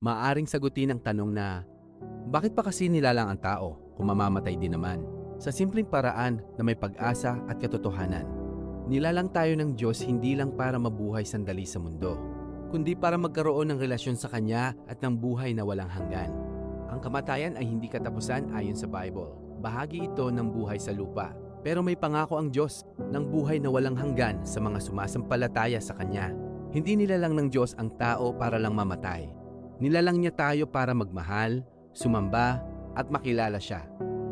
Maaring sagutin ang tanong na, bakit pa kasi nilalang ang tao kung mamamatay din naman? Sa simpleng paraan na may pag-asa at katotohanan. Nilalang tayo ng Diyos hindi lang para mabuhay sandali sa mundo, kundi para magkaroon ng relasyon sa Kanya at ng buhay na walang hanggan. Ang kamatayan ay hindi katapusan ayon sa Bible. Bahagi ito ng buhay sa lupa. Pero may pangako ang Diyos ng buhay na walang hanggan sa mga sumasampalataya sa Kanya. Hindi nilalang ng Diyos ang tao para lang mamatay. Nilalang niya tayo para magmahal, sumamba, at makilala siya.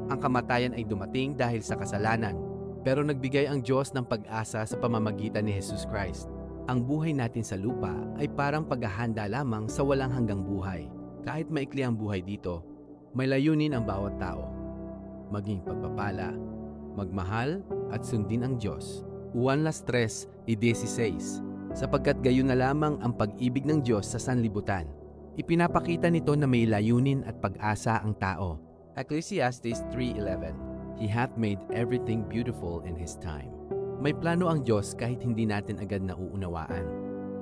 Ang kamatayan ay dumating dahil sa kasalanan, pero nagbigay ang Diyos ng pag-asa sa pamamagitan ni Jesus Christ. Ang buhay natin sa lupa ay parang paghahanda lamang sa walang hanggang buhay. Kahit maikli ang buhay dito, may layunin ang bawat tao. Maging pagpapala, magmahal at sundin ang Diyos. Juan 3:16. Sapagkat gayon na lamang ang pag-ibig ng Diyos sa sanlibutan. Ipinapakita nito na may layunin at pag-asa ang tao. Ecclesiastes 3:11. He hath made everything beautiful in His time. May plano ang Diyos kahit hindi natin agad nauunawaan.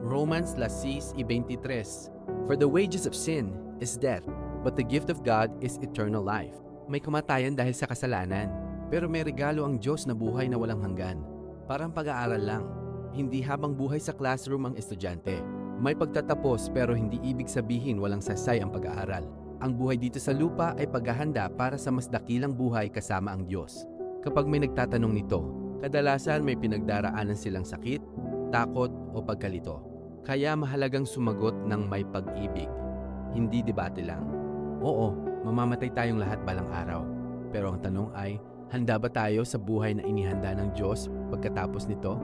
Romans 6:23. For the wages of sin is death, but the gift of God is eternal life. May kamatayan dahil sa kasalanan, pero may regalo ang Diyos na buhay na walang hanggan. Parang pag-aaral lang, hindi habang buhay sa classroom ang estudyante. May pagtatapos pero hindi ibig sabihin walang sasay ang pag-aaral. Ang buhay dito sa lupa ay paghahanda para sa mas dakilang buhay kasama ang Diyos. Kapag may nagtatanong nito, kadalasan may pinagdaraanan silang sakit, takot o pagkalito. Kaya mahalagang sumagot ng may pag-ibig. Hindi debate lang. Oo, mamamatay tayong lahat balang araw. Pero ang tanong ay, handa ba tayo sa buhay na inihanda ng Diyos pagkatapos nito?